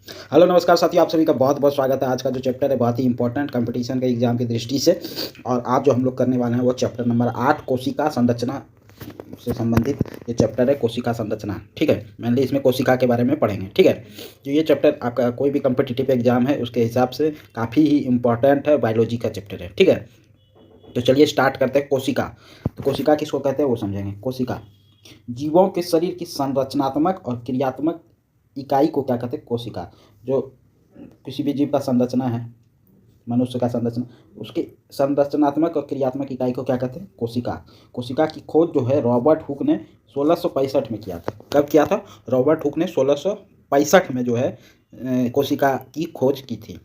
Hello नमस्कार साथियों, आप सभी का बहुत बहुत स्वागत है। आज का जो चैप्टर है बहुत ही इंपॉर्टेंट कंपटीशन के एग्जाम की दृष्टि से, और आज जो हम लोग करने वाले हैं वो चैप्टर नंबर 8 कोशिका संरचना से संबंधित ये चैप्टर है, कोशिका संरचना। ठीक है, मेनली इसमें कोशिका के बारे में पढ़ेंगे। ठीक है, जो ये चैप्टर आपका कोई भी कम्पिटिटिव एग्जाम है उसके हिसाब से काफ़ी ही इंपॉर्टेंट है, बायोलॉजी का चैप्टर है। ठीक है, तो चलिए स्टार्ट करते हैं। कोशिका, तो कोशिका किसको कहते हैं वो समझेंगे। कोशिका जीवों के शरीर की संरचनात्मक और क्रियात्मक इकाई को क्या कहते हैं? कोशिका। जो किसी भी जीव का संरचना है, मनुष्य का संरचना, उसकी संरचनात्मक और क्रियात्मक इकाई को क्या कहते हैं? कोशिका। कोशिका की खोज जो है रॉबर्ट हुक ने 1665 में किया था। कब किया था? रॉबर्ट हुक ने 1665 में जो है कोशिका की खोज की थी।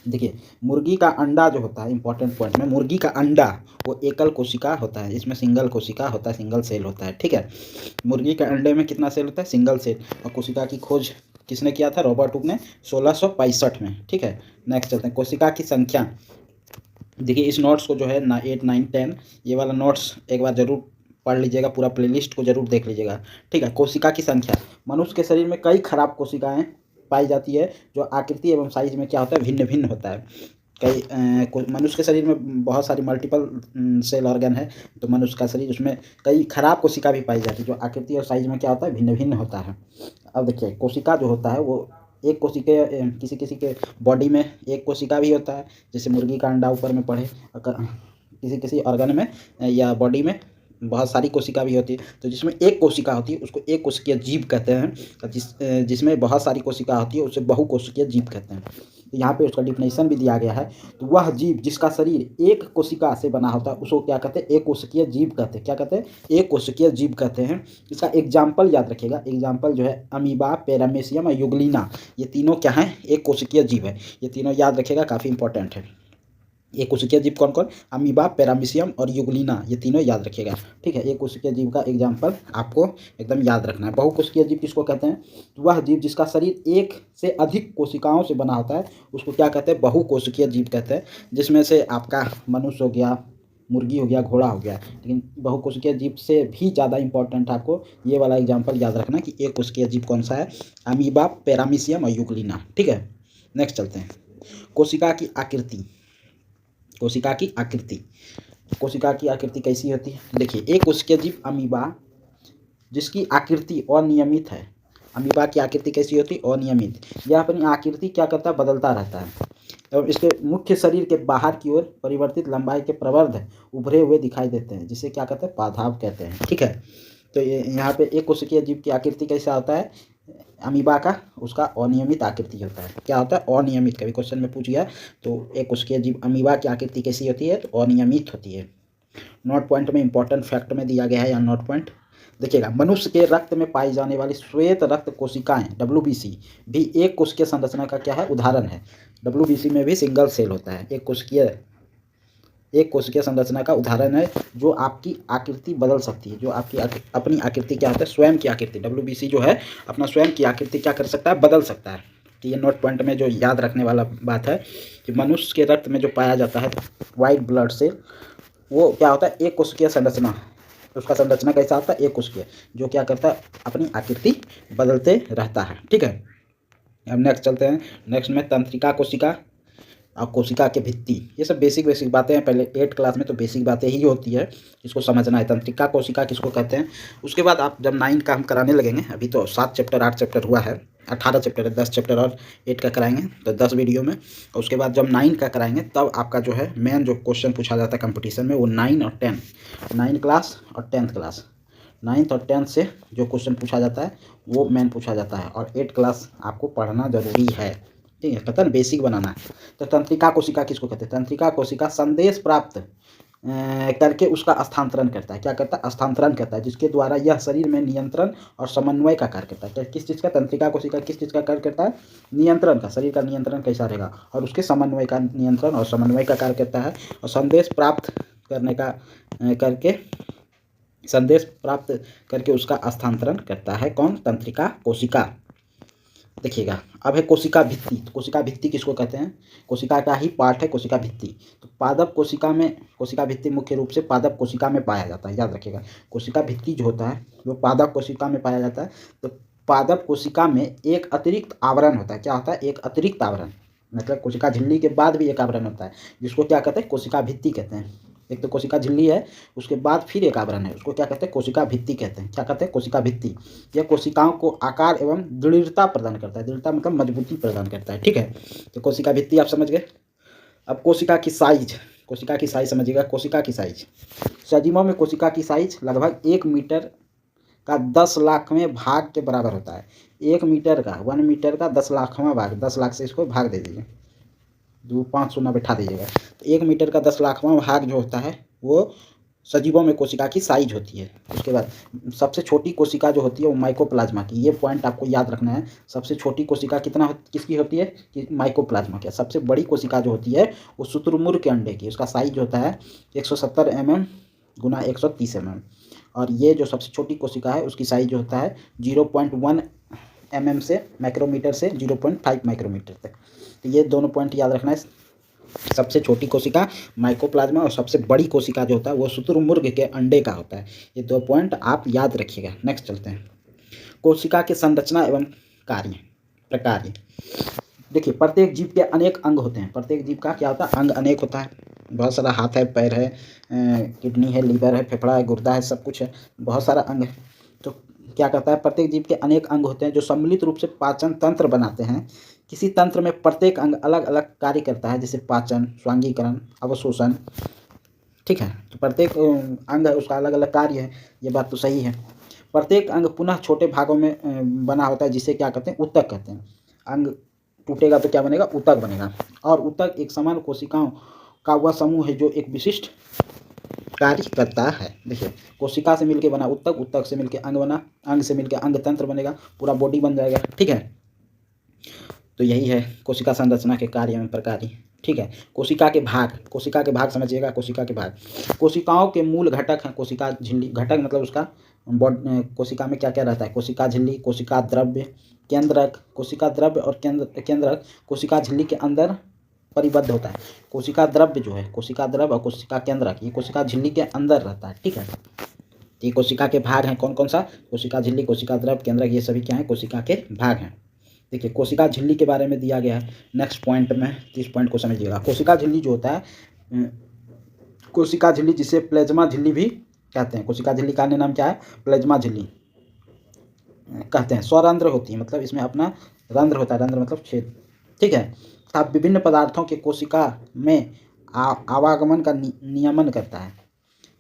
देखिए, मुर्गी का अंडा जो होता है, इंपॉर्टेंट पॉइंट में, मुर्गी का अंडा वो एकल कोशिका होता है, इसमें सिंगल कोशिका होता है, सिंगल सेल होता है। ठीक है, मुर्गी के अंडे में कितना सेल होता है? Single cell. और कोशिका की खोज किसने किया था? रॉबर्ट हुक ने 1665 में। ठीक है, नेक्स्ट चलते हैं। कोशिका की संख्या, देखिए इस नोट्स को जो है ना 8, 9, 10 ये वाला नोट्स एक बार जरूर पढ़ लीजिएगा, पूरा प्लेलिस्ट को जरूर देख लीजिएगा। ठीक है, कोशिका की संख्या, मनुष्य के शरीर में कई खराब कोशिकाएं पाई जाती है जो आकृति एवं साइज में क्या होता है? भिन्न भिन्न होता है। कई मनुष्य के शरीर में बहुत सारी मल्टीपल सेल ऑर्गन है, तो मनुष्य का शरीर, उसमें कई खराब कोशिका भी पाई जाती है जो आकृति और साइज में क्या होता है? भिन्न भिन्न होता है। अब देखिए, कोशिका जो होता है वो एक कोशिके किसी किसी के बॉडी में एक कोशिका भी होता है, जैसे मुर्गी का अंडा ऊपर में पड़े, किसी किसी ऑर्गन में या बॉडी में बहुत सारी कोशिका भी होती है। तो जिसमें एक कोशिका होती है उसको एक कोशिकीय जीव कहते हैं, और जिसमें बहुत सारी कोशिका होती है उसे बहुकोशिकीय जीव कहते हैं। तो यहाँ पे उसका डिफिनेशन भी दिया गया है। तो वह जीव जिसका शरीर एक कोशिका से बना होता है उसको क्या कहते हैं? एक कोशिकीय जीव कहते हैं। क्या कहते हैं? एक कोशिकीय जीव कहते हैं। इसका एग्जाम्पल याद रखिएगा, एग्जाम्पल जो है अमीबा, पैरामीशियम और यूग्लिना, ये तीनों क्या है? एक कोशिकीय जीव है। ये तीनों याद रखिएगा, काफ़ी इंपॉर्टेंट है। एक कोशिकीय जीव कौन कौन? अमीबा, पैरामीशियम और यूग्लिना, ये तीनों याद रखिएगा। ठीक है, एक कोशिकीय जीव का एग्जाम्पल आपको एकदम याद रखना है। बहुकोशिकीय जीव किसको कहते हैं? तो वह जीव जिसका शरीर एक से अधिक कोशिकाओं से बना होता है उसको क्या कहते हैं? बहुकोशिकीय जीव कहते हैं। जिसमें से आपका मनुष्य हो गया, मुर्गी हो गया, घोड़ा हो गया। लेकिन बहुकोशिकीय जीव से भी ज़्यादा इंपॉर्टेंट आपको ये वाला एग्जाम्पल याद रखना कि एक कोशिकीय जीव कौन सा है? अमीबा, पैरामीशियम और यूग्लिना। ठीक है, नेक्स्ट चलते हैं। कोशिका की आकृति, कोशिका की आकृति, कोशिका की आकृति कैसी होती है? देखिए, एक कोशिकीय जीव अमीबा जिसकी आकृति अनियमित है। अमीबा की आकृति कैसी होती है? अनियमित। यह अपनी आकृति क्या करता है? बदलता रहता है। एवं इसके मुख्य शरीर के बाहर की ओर परिवर्तित लंबाई के प्रवर्ध उभरे हुए दिखाई देते हैं, जिसे क्या कहते हैं? पादाभ कहते हैं। ठीक है, तो ये यहाँ पे एक कोशिकीय जीव की आकृति कैसा होता है? अमीबा का, उसका अनियमित आकृति होता है। क्या होता है? अनियमित। कभी क्वेश्चन में पूछ गया तो एक कोशिकीय जीव अमीबा की आकृति कैसी होती है? तो अनियमित होती है। नोट पॉइंट में इंपॉर्टेंट फैक्ट में दिया गया है, या नोट पॉइंट देखिएगा। मनुष्य के रक्त में पाई जाने वाली श्वेत रक्त कोशिकाएं WBC भी एक कोशिकीय संरचना का क्या है? उदाहरण है। WBC में भी सिंगल सेल होता है। एक कोशिकीय संरचना का उदाहरण है जो आपकी आकृति बदल सकती है, जो आपकी अपनी आकृति क्या होता है? स्वयं की आकृति। WBC जो है अपना स्वयं की आकृति क्या कर सकता है? बदल सकता है। तो ये नोट पॉइंट में जो याद रखने वाला बात है कि मनुष्य के रक्त में जो पाया जाता है वाइट ब्लड सेल, वो क्या होता है? एक कोशिकीय संरचना। उसका संरचना कैसा होता है? एक कोशिकीय, जो क्या करता है? अपनी आकृति बदलते रहता है। ठीक है, अब नेक्स्ट चलते हैं। नेक्स्ट में तंत्रिका कोशिका और कोशिका के भित्ति, ये सब बेसिक बेसिक बातें हैं। पहले 8 क्लास में तो बेसिक बातें ही होती है, इसको समझना है। तंत्रिका कोशिका किसको कहते हैं? उसके बाद आप जब 9 का हम कराने लगेंगे, अभी तो 7 चैप्टर 8 चैप्टर हुआ है, 18 चैप्टर है, 10 चैप्टर और 8 का कराएंगे तो 10 वीडियो में। और उसके बाद जब 9 का कराएंगे तब आपका जो है मेन जो क्वेश्चन पूछा जाता है कंपटीशन में वो 9 और 10, 9 क्लास और 10th क्लास, 9th और 10th से जो क्वेश्चन पूछा जाता है वो मेन पूछा जाता है। और 8 क्लास आपको पढ़ना जरूरी है। ठीक है, पता ना, बेसिक बनाना है। तो तंत्रिका कोशिका किसको कहते हैं? तंत्रिका कोशिका संदेश प्राप्त करके उसका स्थानांतरण करता है। क्या करता है? स्थानांतरण करता है, जिसके द्वारा यह शरीर में नियंत्रण और समन्वय का कार्य करता है। किस चीज़ का? तंत्रिका कोशिका किस चीज़ का कार्य करता है? नियंत्रण का। शरीर का नियंत्रण कैसा रहेगा और उसके समन्वय का, नियंत्रण और समन्वय का कार्य करता है। और संदेश प्राप्त करने का करके, संदेश प्राप्त करके उसका स्थानांतरण करता है। कौन? तंत्रिका कोशिका। देखिएगा, अब है कोशिका भित्ति। तो कोशिका भित्ति किसको कहते हैं? कोशिका का ही पार्ट है कोशिका भित्ति। तो पादप कोशिका में, कोशिका भित्ति मुख्य रूप से पादप कोशिका में पाया जाता है, याद रखिएगा। कोशिका भित्ति जो होता है वो पादप कोशिका में पाया जाता है। तो पादप कोशिका में एक अतिरिक्त आवरण होता है। क्या होता है? एक अतिरिक्त आवरण, मतलब कोशिका झिल्ली के बाद भी एक आवरण होता है, जिसको क्या कहते हैं? कोशिका भित्ति कहते हैं। एक तो कोशिका झिल्ली है, उसके बाद फिर एक आवरण है, उसको क्या कहते हैं? कोशिका भित्ति कहते हैं। क्या कहते हैं? कोशिका भित्ति। यह कोशिकाओं को आकार एवं दृढ़ता प्रदान करता है। दृढ़ता मतलब मजबूती प्रदान करता है। ठीक है, तो कोशिका भित्ति आप समझ गए। अब कोशिका की साइज, कोशिका की साइज समझिएगा। कोशिका की साइज, सजीवों में कोशिका की साइज लगभग 1 मीटर का 10 लाखवें भाग के बराबर होता है। 1 मीटर का, 1 मीटर का 10 लाखवां भाग, 10 लाख से इसको भाग दे दीजिए, 5 बैठा दीजिएगा। तो 1 मीटर का 10 लाखवां भाग जो होता है वो सजीवों में कोशिका की साइज होती है। उसके बाद सबसे छोटी कोशिका जो होती है वो माइकोप्लाज्मा की, ये पॉइंट आपको याद रखना है। सबसे छोटी कोशिका किसकी होती है? कि माइकोप्लाज्मा की। सबसे बड़ी कोशिका जो होती है वो शुतुरमुर्ग के अंडे की, उसका साइज होता है 170 mm गुना 130 mm। और ये जो सबसे छोटी कोशिका है उसकी साइज जो होता है 0.1 mm से माइक्रोमीटर से 0.5 माइक्रोमीटर तक। तो ये दोनों पॉइंट याद रखना है। सबसे छोटी कोशिका माइकोप्लाज्मा और सबसे बड़ी कोशिका जो होता है वो शुतुरमुर्ग के अंडे का होता है। ये 2 पॉइंट आप याद रखिएगा। नेक्स्ट चलते हैं, कोशिका के संरचना एवं कार्य प्रकार। देखिए, प्रत्येक जीव के अनेक अंग होते हैं। प्रत्येक जीव का क्या होता है? अंग अनेक होता है। बहुत सारा हाथ है, पैर है, किडनी है, लीवर है, फेफड़ा है, गुर्दा है, सब कुछ है, बहुत सारा अंग है। तो क्या कहता है? प्रत्येक जीव के अनेक अंग होते हैं जो सम्मिलित रूप से पाचन तंत्र बनाते हैं। किसी तंत्र में प्रत्येक अंग अलग अलग कार्य करता है, जैसे पाचन, स्वांगीकरण, अवशोषण। ठीक है, तो प्रत्येक अंग है उसका अलग अलग कार्य है, ये बात तो सही है। प्रत्येक अंग पुनः छोटे भागों में बना होता है, जिसे क्या कहते हैं? ऊतक कहते हैं। अंग टूटेगा तो क्या बनेगा? ऊतक बनेगा। और ऊतक एक समान कोशिकाओं का वह समूह है जो एक विशिष्ट कार्य करता है। देखिए, कोशिका से मिलकर बना ऊतक, ऊतक से मिलकर अंग बना, अंग से मिलकर अंग तंत्र बनेगा, पूरा बॉडी बन जाएगा। ठीक है, तो यही है कोशिका संरचना के कार्य एवं प्रकार। ठीक है, कोशिका के भाग, कोशिका के भाग समझिएगा। कोशिका के भाग कोशिकाओं के मूल घटक हैं। कोशिका झिल्ली, घटक मतलब उसका कोशिका में क्या क्या रहता है? कोशिका झिल्ली, कोशिका द्रव्य, केंद्रक। कोशिका द्रव्य और केंद्रक कोशिका झिल्ली के अंदर परिबद्ध होता है। कोशिका द्रव्य जो है, कोशिका द्रव्य और कोशिका केंद्रक, ये कोशिका झिल्ली के अंदर रहता है। ठीक है, ये कोशिका के भाग हैं। कौन कौन सा? कोशिका झिल्ली, कोशिका द्रव्य, केंद्रक, ये सभी क्या है? कोशिका के भाग हैं। देखिए, कोशिका झिल्ली के बारे में दिया गया है नेक्स्ट पॉइंट में। इस पॉइंट को समझिएगा। कोशिका झिल्ली जो होता है, कोशिका झिल्ली जिसे प्लेज्मा झिल्ली भी कहते हैं। कोशिका झिल्ली का अन्य नाम क्या है? प्लेज्मा झिल्ली कहते हैं। स्वरंध्र होती है, मतलब इसमें अपना रंध्र होता है। रंध्र मतलब छेद। ठीक है, तथा विभिन्न पदार्थों के कोशिका में आवागमन का नियमन करता है।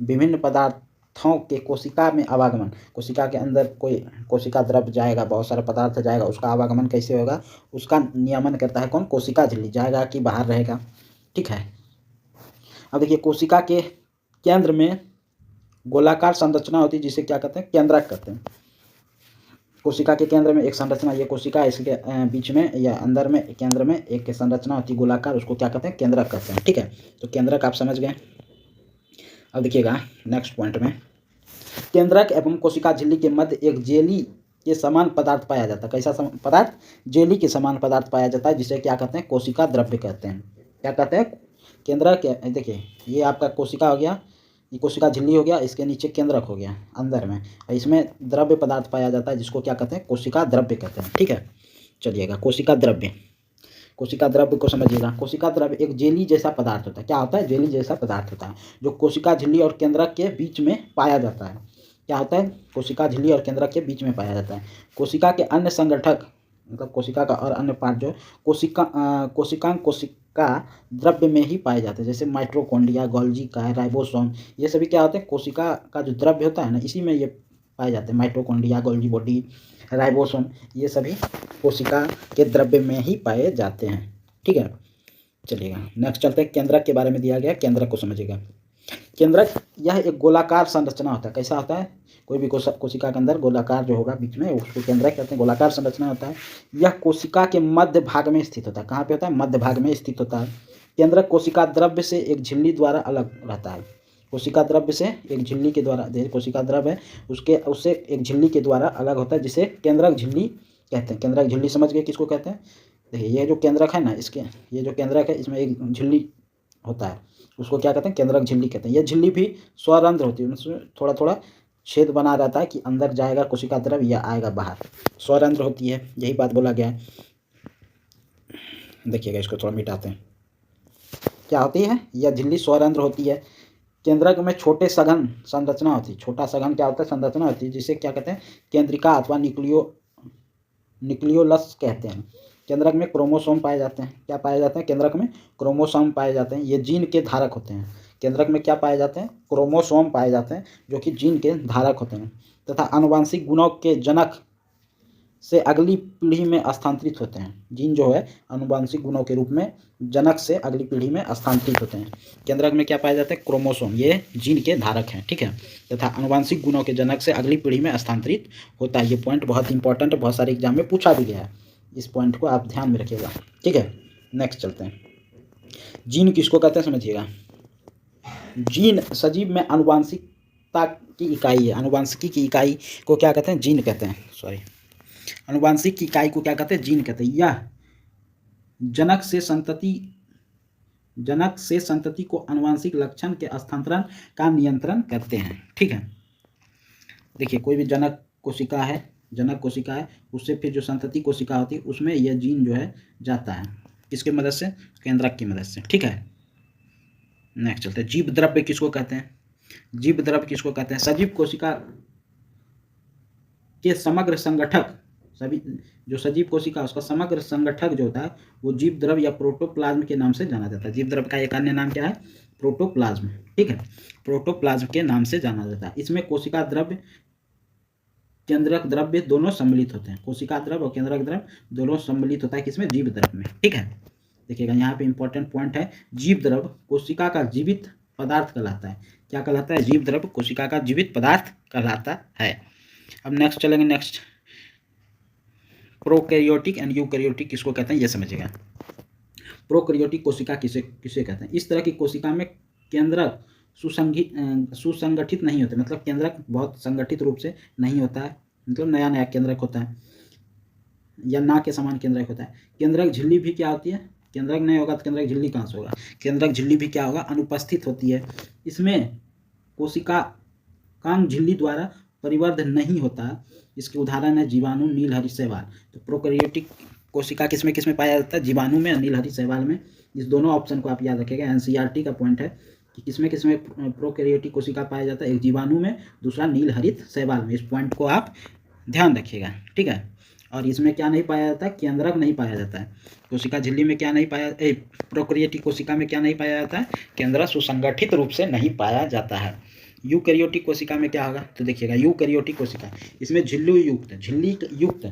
विभिन्न पदार्थों के कोशिका में आवागमन, कोशिका के अंदर कोई कोशिका द्रव्य जाएगा, बहुत सारा पदार्थ जाएगा, उसका आवागमन कैसे होगा उसका नियमन करता है कौन? कोशिका झिल्ली। जाएगा कि बाहर रहेगा। ठीक है, अब देखिए, कोशिका के केंद्र में गोलाकार संरचना होती है, जिसे क्या कहते हैं? केंद्रक कहते हैं। कोशिका के केंद्र में एक संरचना, ये कोशिका, इसके बीच में या अंदर में केंद्र में एक संरचना होती है गोलाकार, उसको क्या कहते हैं? केंद्रक कहते हैं। ठीक है, तो केंद्रक आप समझ गए। अब देखिएगा नेक्स्ट पॉइंट में, केंद्रक एवं कोशिका झिल्ली के मध्य एक जेली के समान पदार्थ पाया जाता है। कैसा पदार्थ? जेली के समान पदार्थ पाया जाता है, जिसे क्या कहते हैं? कोशिका द्रव्य कहते हैं। क्या कहते हैं? केंद्रक। देखिए, ये आपका कोशिका हो गया, ये कोशिका झिल्ली हो गया, इसके नीचे केंद्रक हो गया अंदर में, और इसमें द्रव्य पदार्थ पाया जाता है, जिसको क्या कहते हैं? कोशिका द्रव्य कहते हैं। ठीक है, चलिएगा, कोशिका द्रव्य। कोशिका द्रव्य को समझिएगा। कोशिका द्रव्य एक जेली जैसा पदार्थ होता है। क्या होता है? जेली जैसा पदार्थ होता है, जो कोशिका झिल्ली और केंद्रक के बीच में पाया जाता है। क्या होता है? कोशिका झिल्ली और केंद्रक के बीच में पाया जाता है। कोशिका के अन्य संगठक, मतलब कोशिका का और अन्य पार्ट जो कोशिका द्रव्य में ही पाए जाते हैं, जैसे माइटोकॉन्ड्रिया, गोल्गी का, राइबोसोम, ये सभी क्या होते हैं? कोशिका का जो द्रव्य होता है ना, इसी में ये पाए जाते हैं। माइटोकॉन्ड्रिया, गोल्गी बॉडी, राइबोसोम, ये सभी कोशिका के द्रव्य में ही पाए जाते हैं। ठीक है, चलिएगा नेक्स्ट चलते हैं। केंद्रक के बारे में दिया गया, केंद्रक को समझिएगा। केंद्रक यह एक गोलाकार संरचना होता है। कैसा होता है? कोई भी कोशिका के अंदर गोलाकार जो होगा बीच में, उसको केंद्रक कहते हैं। गोलाकार संरचना होता है। यह कोशिका के मध्य भाग में स्थित होता है। कहाँ पे होता है? मध्य भाग में स्थित होता है। केंद्रक कोशिका द्रव्य से एक झिल्ली द्वारा अलग रहता है। कोशिका द्रव्य से एक झिल्ली के द्वारा, कोशिका द्रव्य है उससे एक झिल्ली के द्वारा अलग होता है, जिसे केंद्रक झिल्ली कहते हैं। केंद्रक झिल्ली समझ गए किसको कहते हैं? देखिए, ये जो केंद्रक है ना, ये जो केंद्रक है, इसमें एक झिल्ली होता है, उसको क्या कहते हैं? केंद्रक झिल्ली कहते हैं। यह झिल्ली भी स्वरंध्र होती है, उसमें थोड़ा थोड़ा छेद बना रहता है कि अंदर जाएगा कोशिका द्रव्य या आएगा बाहर। स्वरंध्र होती है, यही बात बोला गया है। देखिएगा, इसको थोड़ा मिटाते हैं। क्या होती है? यह झिल्ली स्वरंध्र होती है। केंद्रक में छोटे सघन संरचना होती है। छोटा सघन क्या होता है? संरचना होती है, जिसे क्या कहते हैं? केंद्रिका अथवा न्यूक्लियोलस कहते हैं। केंद्रक में क्रोमोसोम पाए जाते हैं। क्या पाए जाते हैं? केंद्रक में क्रोमोसोम पाए जाते हैं। ये जीन के धारक होते हैं। केंद्रक में क्या पाए जाते हैं? क्रोमोसोम पाए जाते हैं, जो कि जीन के धारक होते हैं तथा आनुवंशिक गुणों के जनक से अगली पीढ़ी में स्थानांतरित होते हैं। जीन जो है आनुवंशिक गुणों के रूप में जनक से अगली पीढ़ी में स्थानांतरित होते हैं। केंद्रक में क्या पाए जाते हैं? क्रोमोसोम, ये जीन के धारक हैं, ठीक है, तथा आनुवंशिक गुणों के जनक से अगली पीढ़ी में स्थानांतरित होता है। ये पॉइंट बहुत इंपॉर्टेंट है, बहुत सारे एग्जाम में पूछा भी गया है। इस पॉइंट को आप ध्यान में रखिएगा, ठीक है। नेक्स्ट चलते हैं। जीन किसको कहते हैं समझिएगा। जीन सजीव में आनुवंशिकता की इकाई है। आनुवंशिकी की इकाई को क्या कहते हैं? जीन कहते हैं। सॉरी, आनुवंशिक की इकाई को क्या कहते हैं? जीन कहते हैं। यह जनक से संतति को आनुवंशिक लक्षण के स्थानांतरण का नियंत्रण करते हैं, ठीक है। देखिए, कोई भी जनक कोशिका है, उससे फिर जो संतति कोशिका होती है उसमें यह जीन जो है जाता है। किसकी मदद से? केंद्रक की मदद से, ठीक है। नेक्स्ट चलते हैं। जीव द्रव्य किसको कहते हैं? जीव द्रव्य किसको कहते हैं? सजीव कोशिका के समग्र संगठक, सभी जो सजीव कोशिका उसका समग्र संगठक जो होता है वो जीव द्रव्य या प्रोटोप्लाज्म के नाम से जाना जाता है। जीव द्रव्य का एक अन्य नाम क्या है? प्रोटोप्लाज्म, ठीक है, प्रोटोप्लाज्म के नाम से जाना जाता है। इसमें कोशिका द्रव्य, केंद्रक द्रव्य दोनों सम्मिलित होते हैं। कोशिका द्रव्य और केंद्रक द्रव्य दोनों सम्मिलित होता है किसमें? जीव द्रव्य में, ठीक है। देखिएगा, यहाँ पे इंपॉर्टेंट पॉइंट है, जीव द्रव्य कोशिका का जीवित पदार्थ कहलाता है। क्या कहलाता है? जीव द्रव्य कोशिका का जीवित पदार्थ कहलाता है। अब नेक्स्ट चलेंगे। नेक्स्ट, प्रोकैरियोटिक एंड यूकैरियोटिक किसको कहते हैं ये समझिएगा। प्रोकैरियोटिक कोशिका किसे कहते हैं? इस तरह की कोशिका में केंद्रक सुसंगठित नहीं होते, मतलब केंद्रक बहुत संगठित रूप से नहीं होता है, मतलब नया नया केंद्रक होता है या ना के समान केंद्रक होता है। केंद्रक झिल्ली भी क्या होती है? केंद्रक नहीं होगा तो केंद्रक झिल्ली कहाँ से होगा? केंद्रक झिल्ली भी क्या होगा? अनुपस्थित होती है। इसमें कोशिका कांग झिल्ली द्वारा परिवर्ध नहीं होता। इसके उदाहरण है जीवाणु, नीलहरी शैवाल। तो प्रोकैरियोटिक कोशिका किसमें किसमें पाया जाता है? जीवाणु में, नीलहरी शैवाल में। इस दोनों ऑप्शन को आप याद रखिएगा। एनसीईआरटी का पॉइंट है कि किसमें किसमें प्रोकैरियोटिक कोशिका पाया जाता है। एक जीवाणु में, दूसरा नीलहरित शैवाल में। इस पॉइंट को आप ध्यान रखिएगा, ठीक है। और इसमें क्या नहीं पाया जाता है? केंद्रक नहीं पाया जाता है। कोशिका झिल्ली में क्या नहीं पाया, प्रोकैरियोटिक कोशिका में क्या नहीं पाया जाता है? केंद्रक सुसंगठित रूप से नहीं पाया जाता है। यूकैरियोटिक कोशिका में क्या होगा? तो देखिएगा, यूकैरियोटिक कोशिका, इसमें झिल्ली युक्त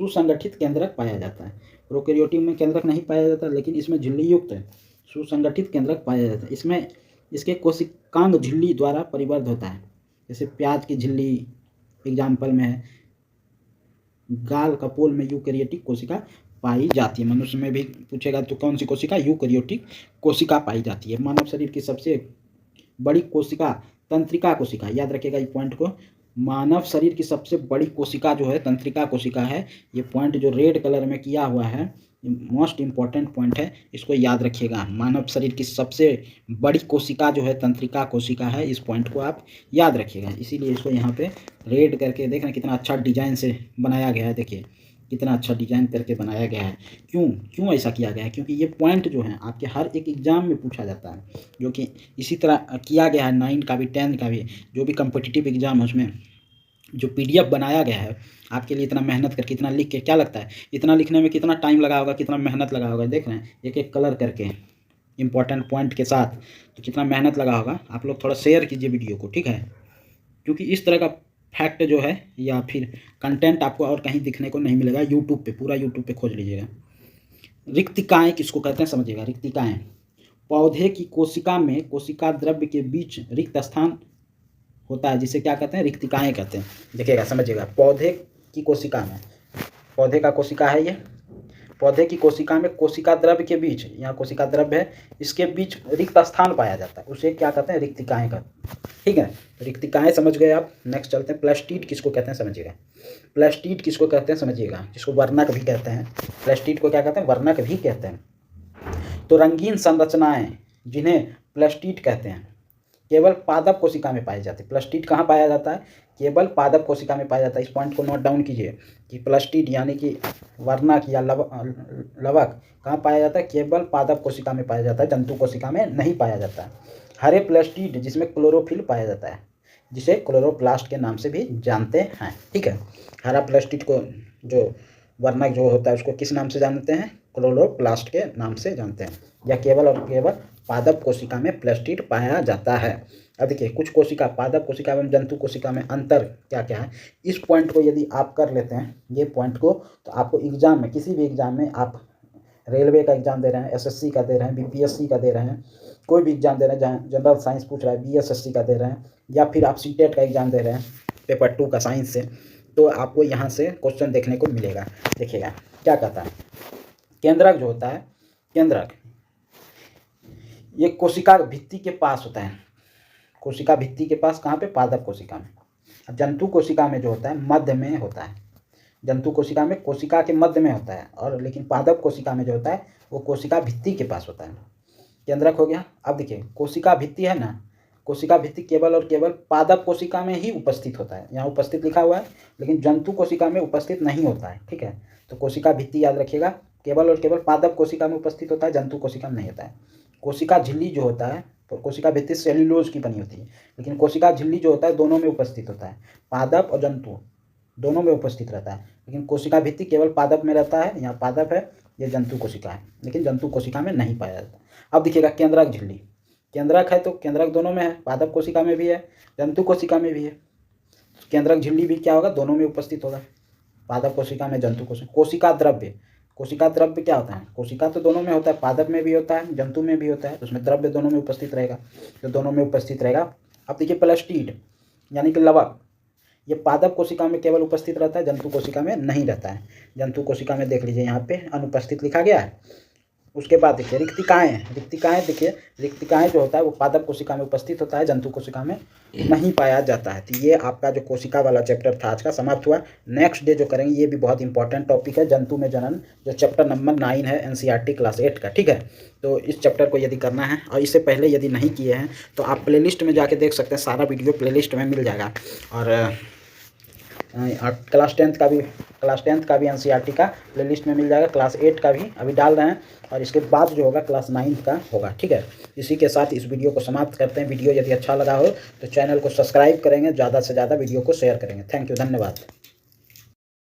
सुसंगठित केंद्रक पाया जाता है। प्रोकैरियोटिक में केंद्रक नहीं पाया जाता, लेकिन इसमें झिल्ली युक्त सुसंगठित केंद्रक पाया जाता है। इसमें इसके कोशिकांग झिल्ली द्वारा परिवर्ध होता है। जैसे प्याज की झिल्ली एग्जाम्पल में है। गाल कपोल में यूकैरियोटिक कोशिका पाई जाती है। मनुष्य में भी पूछेगा तो कौन सी कोशिका? यूकैरियोटिक कोशिका पाई जाती है। मानव शरीर की सबसे बड़ी कोशिका तंत्रिका कोशिका, याद रखिएगा इस पॉइंट को। मानव शरीर की सबसे बड़ी कोशिका जो है तंत्रिका कोशिका है। ये पॉइंट जो रेड कलर में किया हुआ है मोस्ट इंपॉर्टेंट पॉइंट है, इसको याद रखिएगा। मानव शरीर की सबसे बड़ी कोशिका जो है तंत्रिका कोशिका है। इस पॉइंट को आप याद रखिएगा, इसीलिए इसको यहाँ पे रेड करके देख रहे हैं। कितना अच्छा डिजाइन से बनाया गया है, देखिए कितना अच्छा डिजाइन करके बनाया गया है। क्यों ऐसा किया गया है? क्योंकि ये पॉइंट जो है आपके हर एक एग्जाम में पूछा जाता है, जो कि इसी तरह किया गया है। 9 का भी, 10 का भी, जो भी कम्पिटिटिव एग्जाम है उसमें जो PDF बनाया गया है आपके लिए, इतना मेहनत करके, इतना लिख के, क्या लगता है इतना लिखने में कितना टाइम लगा होगा, कितना मेहनत लगा होगा? देख रहे हैं एक एक कलर करके इंपॉर्टेंट पॉइंट के साथ, तो कितना मेहनत लगा होगा। आप लोग थोड़ा शेयर कीजिए वीडियो को, ठीक है, क्योंकि इस तरह का फैक्ट जो है या फिर कंटेंट आपको और कहीं दिखने को नहीं मिलेगा। यूट्यूब पे, पूरा यूट्यूब पे खोज लीजिएगा। रिक्तिकाएँ किसको कहते हैं समझिएगा। रिक्तिकाएँ, पौधे की कोशिका में कोशिका द्रव्य के बीच रिक्त स्थान होता है, जिसे क्या कहते हैं? रिक्तिकाएँ कहते हैं। देखिएगा, समझिएगा, पौधे की कोशिका में, पौधे का कोशिका है ये, पौधे की कोशिका में कोशिका द्रव्य के बीच, यहाँ कोशिका द्रव्य है, इसके बीच रिक्त स्थान पाया जाता है, उसे क्या कहते हैं? रिक्तिकाएँ कहते हैं, ठीक है। रिक्तिकाएँ समझ गए आप। नेक्स्ट चलते हैं। प्लास्टिड किसको कहते हैं समझिएगा। प्लास्टिड किसको कहते हैं समझिएगा, जिसको वर्णक भी कहते हैं। प्लास्टिड को क्या कहते हैं? वर्णक भी कहते हैं। तो रंगीन संरचनाएं जिन्हें प्लास्टिड कहते हैं, केवल पादप कोशिका में पाई जाती है। प्लास्टिड कहाँ पाया जाता है? केवल पादप कोशिका में पाया जाता है। इस पॉइंट को नोट डाउन कीजिए कि प्लास्टिड यानी कि वर्णक या लवक कहाँ पाया जाता है? केवल पादप कोशिका में पाया जाता है, जंतु कोशिका में नहीं पाया जाता है। हरे प्लास्टिड जिसमें क्लोरोफिल पाया जाता है, जिसे क्लोरोप्लास्ट के नाम से भी जानते हैं। ठीक है, हरा प्लास्टिड को जो वर्णक जो होता है उसको किस नाम से जानते हैं? क्लोरोप्लास्ट के नाम से जानते हैं। या केवल और केवल पादप कोशिका में प्लास्टिड पाया जाता है। अब देखिए कुछ कोशिका, पादप कोशिका एवं जंतु कोशिका में अंतर क्या क्या है, इस पॉइंट को यदि आप कर लेते हैं, ये पॉइंट को, तो आपको एग्जाम में, किसी भी एग्जाम में, आप रेलवे का एग्जाम दे रहे हैं, एसएससी का दे रहे हैं, बीपीएससी का दे रहे हैं, कोई भी एग्जाम दे रहे हैं जहाँ जनरल साइंस पूछ रहा है, बीएसएससी का दे रहे हैं, या फिर आप सीटेट का एग्जाम दे रहे हैं पेपर 2 का साइंस से, तो आपको यहाँ से क्वेश्चन देखने को मिलेगा। देखिएगा क्या कहता है, केंद्रक जो होता है, केंद्रक ये कोशिका भित्ति के पास होता है। कोशिका भित्ति के पास कहाँ पे? पादप कोशिका में। अब जंतु कोशिका में जो होता है मध्य में होता है। जंतु कोशिका में कोशिका के मध्य में होता है, और लेकिन पादप कोशिका में जो होता है वो कोशिका भित्ति के पास होता है। केंद्रक हो गया। अब देखिए कोशिका भित्ति है ना, कोशिका भित्ति केवल और केवल पादप कोशिका में ही उपस्थित होता है। यहाँ उपस्थित लिखा हुआ है, लेकिन जंतु कोशिका में उपस्थित नहीं होता है। ठीक है, तो कोशिका भित्ति याद रखिएगा, केवल और केवल पादप कोशिका में उपस्थित होता है, जंतु कोशिका में नहीं होता है। कोशिका झिल्ली जो होता है, तो कोशिका भित्ति सेल्यूलोज की बनी होती है, लेकिन कोशिका झिल्ली जो होता है दोनों में उपस्थित होता है, पादप और जंतु दोनों में उपस्थित रहता है। लेकिन कोशिका भित्ति केवल पादप में रहता है, यहाँ पादप है, ये जंतु कोशिका है, लेकिन जंतु कोशिका में नहीं पाया जाता। अब देखिएगा केंद्रक झिल्ली, केंद्रक है तो केंद्रक दोनों में है, पादप कोशिका में भी है, जंतु कोशिका में भी है। केंद्रक झिल्ली भी क्या होगा? दोनों में उपस्थित होगा, पादप कोशिका में, जंतु कोशिका। कोशिका द्रव्य, कोशिका द्रव्य क्या होता है? कोशिका तो दोनों में होता है, पादप में भी होता है, जंतु में भी होता है, उसमें द्रव्य दोनों में उपस्थित रहेगा, तो दोनों में उपस्थित रहेगा। अब देखिए प्लास्टिड यानी कि लवक, ये पादप कोशिका में केवल उपस्थित रहता है, जंतु कोशिका में नहीं रहता है। जंतु कोशिका में देख लीजिए यहाँ पे अनुपस्थित लिखा गया है। उसके बाद देखिए रिक्तिकाएँ, रिक्तिकाएँ देखिए, रिक्तिकाएँ जो होता है वो पादप कोशिका में उपस्थित होता है, जंतु कोशिका में नहीं पाया जाता है। तो ये आपका जो कोशिका वाला चैप्टर था आज का समाप्त हुआ। नेक्स्ट डे जो करेंगे ये भी बहुत इंपॉर्टेंट टॉपिक है, जंतु में जनन, जो चैप्टर नंबर 9 है एनसीईआरटी क्लास 8 का। ठीक है, तो इस चैप्टर को यदि करना है, और इससे पहले यदि नहीं किए हैं तो आप प्लेलिस्ट में जाके देख सकते हैं, सारा वीडियो प्लेलिस्ट में मिल जाएगा। और क्लास 10th का भी एनसीईआरटी का प्लेलिस्ट में मिल जाएगा, क्लास 8 का भी अभी डाल रहे हैं, और इसके बाद जो होगा क्लास 9 का होगा। ठीक है, इसी के साथ इस वीडियो को समाप्त करते हैं। वीडियो यदि अच्छा लगा हो तो चैनल को सब्सक्राइब करेंगे, ज़्यादा से ज़्यादा वीडियो को शेयर करेंगे। थैंक यू, धन्यवाद।